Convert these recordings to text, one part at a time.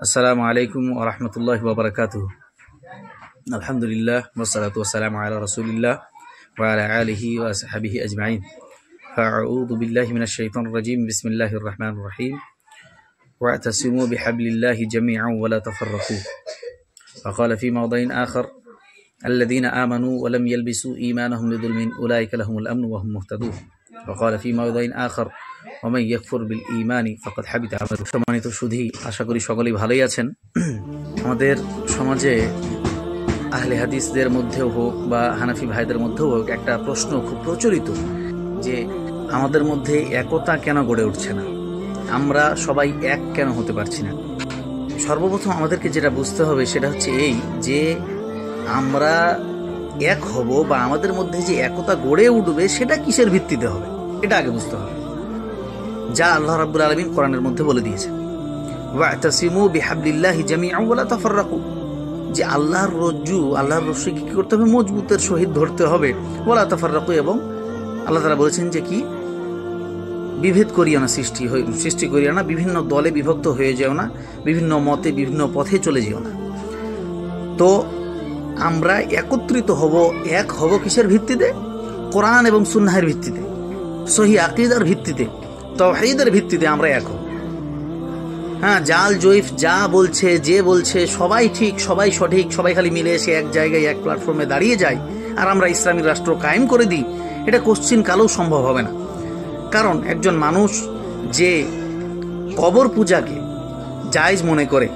আসসালামু আলাইকুম ওয়া রাহমাতুল্লাহি ওয়া বারাকাতুহু। আলহামদুলিল্লাহ ওয়াসসালাতু ওয়াসসালামু আলা রাসূলিল্লাহ ওয়া আলা আলিহি ওয়া আসহাবিহি আজমাইন। আউযু বিল্লাহি মিনাশ শাইতানির রাজীম। বিসমিল্লাহির রাহমানির রাহিম। ওয়া'তাসিমু বিহাবলিল্লাহি জামিআন ওয়া লা তাফাররাকু। ওয়া ক্বালা ফী মাওদি'in আখার আল্লাযীনা আমানু ওয়া লাম ইয়ালবিসু ঈমানাহুম বিযুলমিন উলাইকা লাহুমুল আমনু ওয়া হুম মুহতাদুন। ওয়া ক্বালা ফী মাওদি'in আখার ওয়ামান ইয়াকফুর বিল ঈমানি ফাকাদ হাবিতা আমালুহু। সম্মানিত সুধী, আশা করি সকলেই ভালোই আছেন। আমাদের সমাজে আহলে হাদিসদের মধ্যেও হোক বা হানাফি ভাইদের মধ্যেও হোক, একটা প্রশ্ন খুব প্রচলিত যে আমাদের মধ্যে একতা কেন গড়ে উঠছে না, আমরা সবাই এক কেন হতে পারছি না। সর্বপ্রথম আমাদেরকে যেটা বুঝতে হবে সেটা হচ্ছে এই যে আমরা এক হব বা আমাদের মধ্যে যে একতা গড়ে উঠবে সেটা কিসের ভিত্তিতে হবে, এটা আগে বুঝতে হবে, যা আল্লাহ রাব্বুল আলামিন কোরআনের মধ্যে বলে দিয়েছেন। ওয়া'তাসিমু বিহাবলিল্লাহি জামিআন ওয়া লা তাফাররাকু, যে আল্লাহর রজ্জু, আল্লাহর রশ্মি কি করতে হবে, মজবুতের সহিত ধরতে হবে। ওয়া লা তাফাররাকু, এবং আল্লাহ তাআলা বলেছেন যে কি, বিভেদ করিও না, সৃষ্টি করিও না, বিভিন্ন দলে বিভক্ত হয়ে যেও না, বিভিন্ন মতে বিভিন্ন পথে চলে যেও না। তো আমরা একত্রিত হব, এক হব কিসের ভিত্তিতে? কোরআন এবং সুন্নাহের ভিত্তিতে, সহি আকীদার ভিত্তিতে, তাওহীদের ভিত্তিতে আমরা এক হব। হ্যাঁ, জাল জয়ীফ যা বলছে, যে বলছে সবাই ঠিক, সবাই সঠিক, সবাই খালি মিলে এসে এক জায়গায় এক প্ল্যাটফর্মে দাঁড়িয়ে যায় আর আমরা ইসলামী রাষ্ট্র কায়েম করে দিই, এটা কোশ্চিন কালেও সম্ভব হবে না। কারণ একজন মানুষ যে কবর পূজাকে জায়েজ মনে করে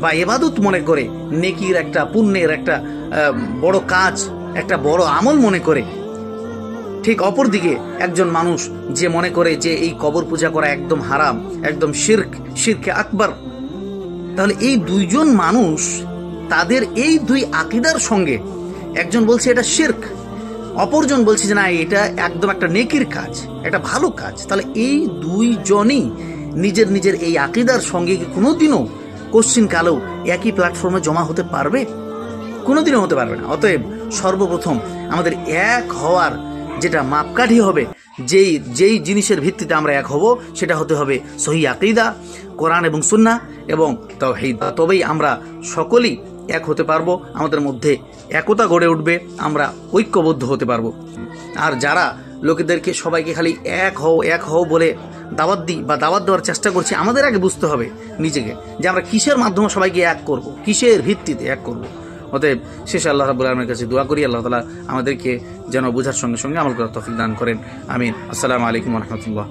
বা ইবাদত মনে করে, নেকির একটা, পুণ্যের একটা বড় কাজ, একটা বড় আমল মনে করে, ঠিক অপরদিকে একজন মানুষ যে মনে করে যে এই কবর পূজা করা একদম হারাম, একদম শিরকে আকবার, তাহলে এই দুইজন মানুষ তাদের এই দুই আকীদার সঙ্গে, একজন বলছে এটা শিরক, অপরজন বলছে যে না এটা একদম একটা নেকির কাজ, একটা ভালো কাজ, তাহলে এই দুইজনই নিজের নিজের এই আকীদার সঙ্গে কি কোনোদিনও কোশ্চিন কালেও একই প্ল্যাটফর্মে জমা হতে পারবে? কোনোদিনও হতে পারবে না। অতএব সর্বপ্রথম আমাদের এক হওয়ার যেটা মাপকাঠি হবে, যেই জিনিসের ভিত্তিতে আমরা এক হব, সেটা হতে হবে সহি আকীদা, কোরআন এবং সুন্নাহ এবং তাওহীদ। তবেই আমরা সকলেই এক হতে পারবো, আমাদের মধ্যে একতা গড়ে উঠবে, আমরা ঐক্যবদ্ধ হতে পারবো। আর যারা লোকেদেরকে সবাইকে খালি এক হও বলে দাওয়াত দিই বা দাওয়াত দেওয়ার চেষ্টা করছি, আমাদের আগে বুঝতে হবে নিজেকে যে আমরা কিসের মাধ্যমে সবাইকে এক করব, কিসের ভিত্তিতে এক করব। অতএব শেষে আল্লাহ রাব্বুল আলামিনের কাছে দোয়া করি, আল্লাহ তাআলা আমাদেরকে যেন বোঝার সঙ্গে সঙ্গে আমল করার তৌফিক দান করেন। আমিন। আসসালামু আলাইকুম ওয়া রাহমাতুল্লাহ।